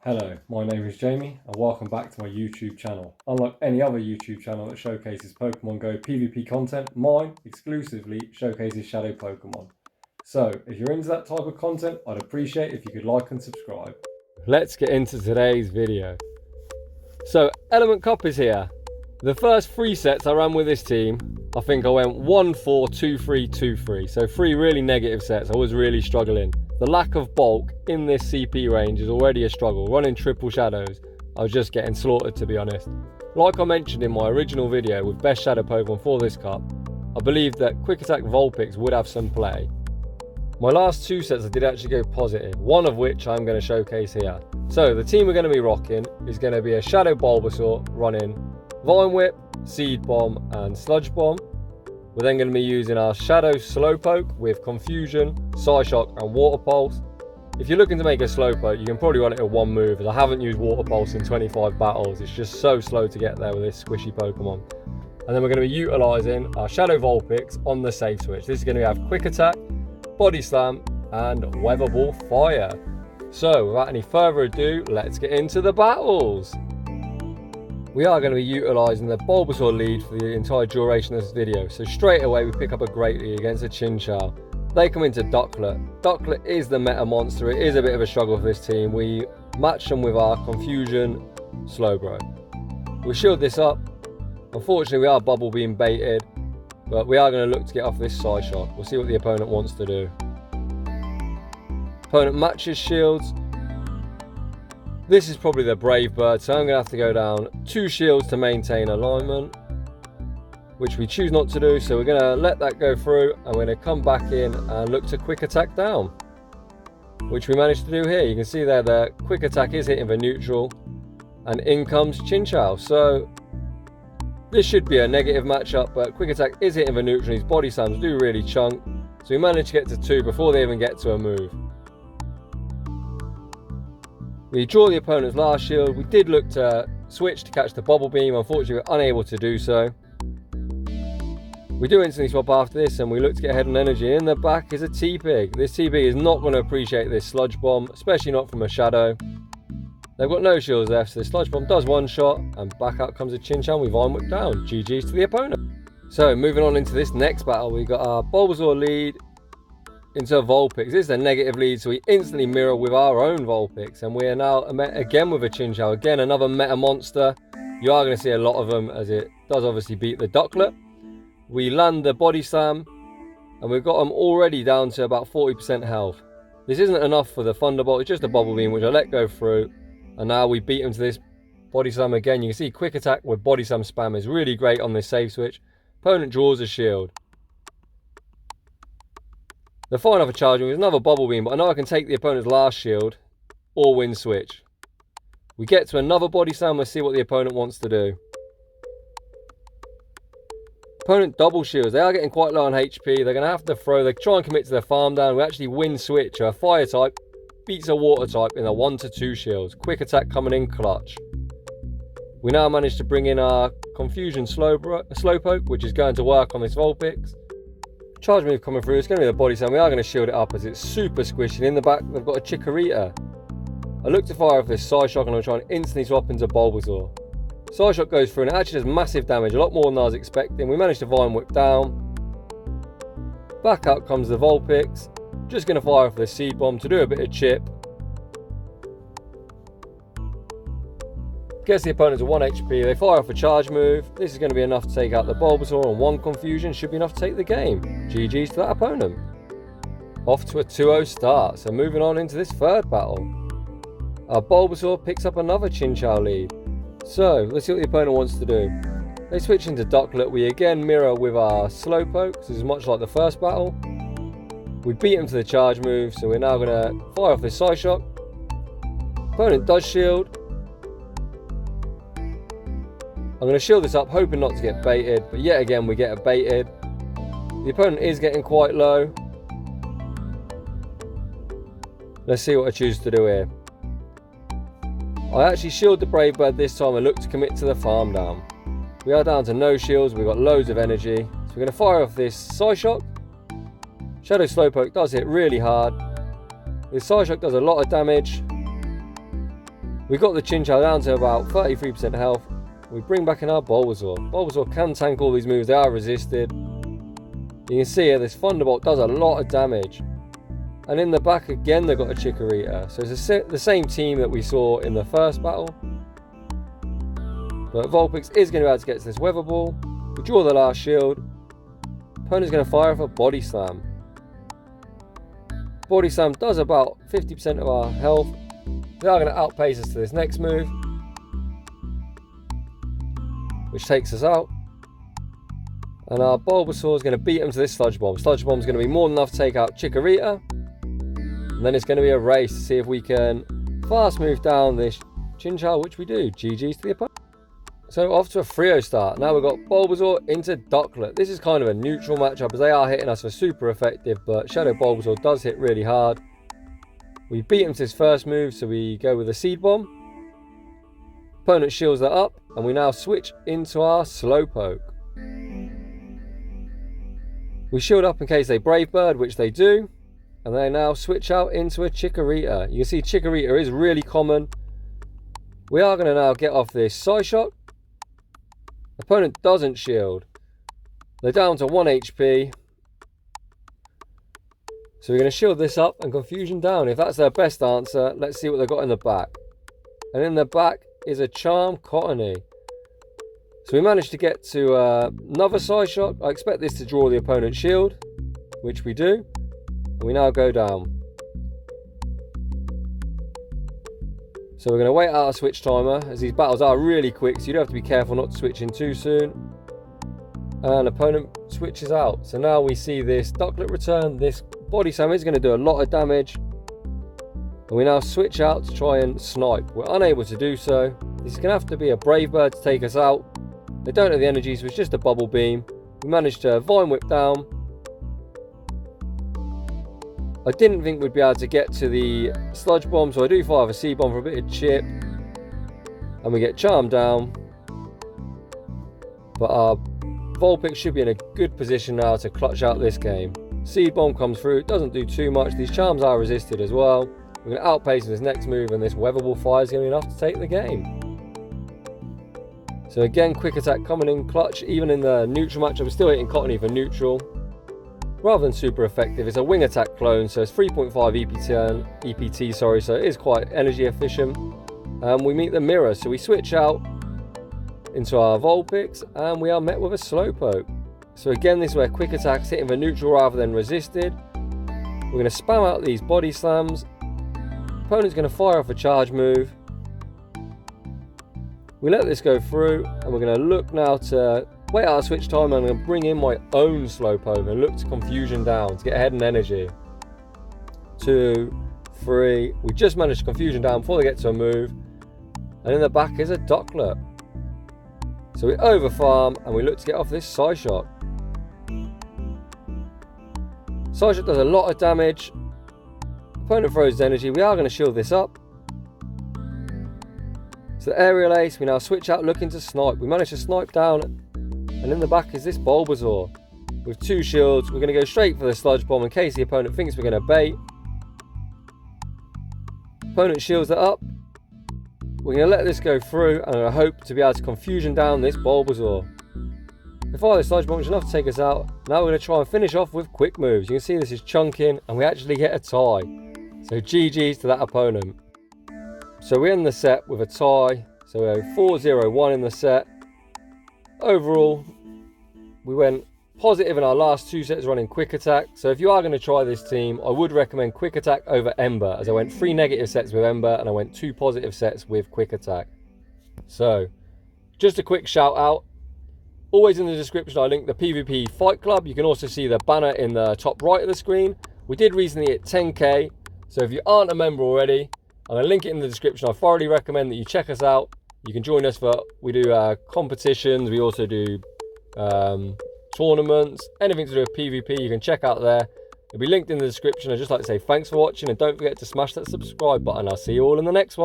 Hello, my name is Jamie and welcome back to my YouTube channel. Unlike any other YouTube channel that showcases Pokemon Go PvP content, mine exclusively showcases Shadow Pokemon. So, if you're into that type of content, I'd appreciate if you could like and subscribe. Let's get into today's video. So, Element Cup is here. The first 3 sets I ran with this team, I think I went 1-4, 2-3, 2-3. So 3 really negative sets. I was really struggling. The lack of bulk in this CP range is already a struggle. Running triple shadows, I was just getting slaughtered, to be honest. Like I mentioned in my original video with best shadow Pokemon for this cup, I believed that Quick Attack Vulpix would have some play. My last 2 sets I did actually go positive, one of which I'm going to showcase here. So the team we're going to be rocking is going to be a Shadow Bulbasaur running Vine Whip, Seed Bomb and Sludge Bomb. We're then going to be using our Shadow Slowpoke with Confusion, Psyshock and Water Pulse. If you're looking to make a Slowpoke, you can probably run it in 1 move, as I haven't used Water Pulse in 25 battles. It's just so slow to get there with this squishy Pokemon. And then we're going to be utilising our Shadow Vulpix on the safe switch. This is going to have Quick Attack, Body Slam and Weather Ball Fire. So without any further ado, let's get into the battles. We are going to be utilising the Bulbasaur lead for the entire duration of this video. So straight away we pick up a great lead against a Chinchou. They come into Ducklet. Ducklet is the meta monster. It is a bit of a struggle for this team. We match them with our Confusion Slowbro. We shield this up. Unfortunately we are bubble being baited, but we are going to look to get off this Psyshock. We'll see what the opponent wants to do. Opponent matches shields. This is probably the Brave Bird, so I'm going to have to go down 2 shields to maintain alignment, which we choose not to do, so we're going to let that go through and we're going to come back in and look to Quick Attack down, which we managed to do here. You can see there the Quick Attack is hitting the neutral and in comes Chinchou. So this should be a negative matchup, but Quick Attack is hitting the neutral. His body slams do really chunk, so we managed to get to 2 before they even get to a move. We draw the opponent's last shield. We did look to switch to catch the Bubble Beam. Unfortunately, we're unable to do so. We do instantly swap after this, and we look to get ahead on energy. In the back is a T-Pig. This T-Pig is not going to appreciate this Sludge Bomb, especially not from a Shadow. They've got no shields left, so the Sludge Bomb does 1 shot, and back out comes a Chinchou, and we Vine Whip down. GG's to the opponent. So, moving on into this next battle, we got our Bulbasaur lead into a Vulpix. This is a negative lead, so we instantly mirror with our own Vulpix, and we are now again with a Chinchou. Again, another meta monster. You are going to see a lot of them, as it does obviously beat the Ducklet. We land the Body Slam, and we've got them already down to about 40% health. This isn't enough for the Thunderbolt, it's just a Bubble Beam, which I let go through, and now we beat him to this Body Slam again. You can see Quick Attack with Body Slam spam is really great on this save switch. Opponent draws a shield. They're fine off a charge with another Bubble Beam, but I know I can take the opponent's last shield or win switch. We get to another Body Slam. Let's see what the opponent wants to do. Opponent double shields. They are getting quite low on HP. They're going to have to throw. They try and commit to their farm down. We actually win switch. A fire type beats a water type in a 1-2 shields. Quick Attack coming in clutch. We now manage to bring in our Confusion Slowpoke, which is going to work on this Vulpix. Charge move coming through. It's going to be the Body Slam. We are going to shield it up as it's super squishy. In the back, they've got a Chikorita. I look to fire off this Psyshock and I'm trying to instantly swap into Bulbasaur. Psyshock goes through and it actually does massive damage, a lot more than I was expecting. We managed to Vine Whip down. Back out comes the Vulpix. Just going to fire off the Seed Bomb to do a bit of chip. Gets the opponent to 1 HP. They fire off a charge move. This is going to be enough to take out the Bulbasaur, and 1 Confusion should be enough to take the game. GG's to that opponent. Off to a 2-0 start. So moving on into this 3rd battle. Our Bulbasaur picks up another Chinchou lead. So let's see what the opponent wants to do. They switch into Ducklet. We again mirror with our Slowpoke. This is much like the first battle. We beat him to the charge move, so we're now going to fire off this Psyshock. Opponent does shield. I'm going to shield this up, hoping not to get baited, but yet again we get baited. The opponent is getting quite low. Let's see what I choose to do here. I actually shield the Brave Bird this time and look to commit to the farm down. We are down to no shields, we've got loads of energy. So we're going to fire off this Psyshock. Shadow Slowpoke does hit really hard. This Psyshock does a lot of damage. We got the Chinchou down to about 33% health. We bring back in our Bulbasuar. Bulbasuar can tank all these moves, they are resisted. You can see here this Thunderbolt does a lot of damage. And in the back again they've got a Chikorita. So it's the same team that we saw in the first battle. But Vulpix is going to be able to get to this Weather Ball. We draw the last shield. Opponent's going to fire off a Body Slam. Body Slam does about 50% of our health. They are going to outpace us to this next move, which takes us out. And our Bulbasaur is going to beat him to this Sludge Bomb. Sludge Bomb is going to be more than enough to take out Chikorita. And then it's going to be a race to see if we can fast move down this Chinchou, which we do. GG's to the opponent. So off to a Frio start. Now we've got Bulbasaur into Ducklet. This is kind of a neutral matchup as they are hitting us for super effective, but Shadow Bulbasaur does hit really hard. We beat him to his first move, so we go with a Seed Bomb. Opponent shields that up, and we now switch into our Slowpoke. We shield up in case they Brave Bird, which they do, and they now switch out into a Chikorita. You can see Chikorita is really common. We are going to now get off this Psyshock. Opponent doesn't shield. They're down to 1 HP. So we're going to shield this up and Confusion down. If that's their best answer, let's see what they've got in the back. And in the back is a Charm Cottony. So we managed to get to another Psyshock. I expect this to draw the opponent's shield, which we do. And we now go down. So we're going to wait out our switch timer, as these battles are really quick, so you do have to be careful not to switch in too soon. And opponent switches out. So now we see this Ducklet return. This Body Slam is going to do a lot of damage. And we now switch out to try and snipe. We're unable to do so. This is going to have to be a Brave Bird to take us out. They don't have the energy, so it's just a Bubble Beam. We managed to Vine Whip down. I didn't think we'd be able to get to the Sludge Bomb, so I do fire a Seed Bomb for a bit of chip. And we get Charm down. But our Vulpix should be in a good position now to clutch out this game. Seed Bomb comes through, it doesn't do too much. These Charms are resisted as well. We're going to outpace this next move, and this Weather Ball fire is going to be enough to take the game. So again, Quick Attack coming in clutch. Even in the neutral matchup, we're still hitting Cottony for neutral. Rather than super effective, it's a Wing Attack clone, so it's 3.5 EPT, sorry, so it is quite energy efficient. And we meet the mirror, so we switch out into our Vulpix, and we are met with a Slowpoke. So again, this is where Quick Attack's hitting for neutral rather than resisted. We're going to spam out these Body Slams. Opponent's going to fire off a charge move. We let this go through, and we're going to look now to wait out our switch time. I'm going to bring in my own Slowpoke and look to Confusion down to get ahead in energy. 2, 3. We just managed to Confusion down before they get to a move. And in the back is a Ducklet. So we overfarm and we look to get off this Psyshock. Psyshock does a lot of damage. Opponent throws energy. We are going to shield this up. So Aerial Ace, we now switch out looking to snipe. We managed to snipe down, and in the back is this Bulbasaur. With 2 shields, we're going to go straight for the Sludge Bomb in case the opponent thinks we're going to bait. Opponent shields it up. We're going to let this go through, and I hope to be able to Confusion down this Bulbasaur. If the Sludge Bomb is enough to take us out, now we're going to try and finish off with quick moves. You can see this is chunking, and we actually get a tie. So GG's to that opponent. So we end the set with a tie. So we go 4-0-1 in the set. Overall, we went positive in our last 2 sets running Quick Attack. So if you are going to try this team, I would recommend Quick Attack over Ember, as I went 3 negative sets with Ember and I went 2 positive sets with Quick Attack. So just a quick shout out. Always in the description I link the PvP Fight Club. You can also see the banner in the top right of the screen. We did recently hit 10k. So if you aren't a member already, I'm going to link it in the description. I thoroughly recommend that you check us out. You can join us we do competitions. We also do tournaments, anything to do with PvP. You can check out there. It'll be linked in the description. I'd just like to say thanks for watching, and don't forget to smash that subscribe button. I'll see you all in the next one.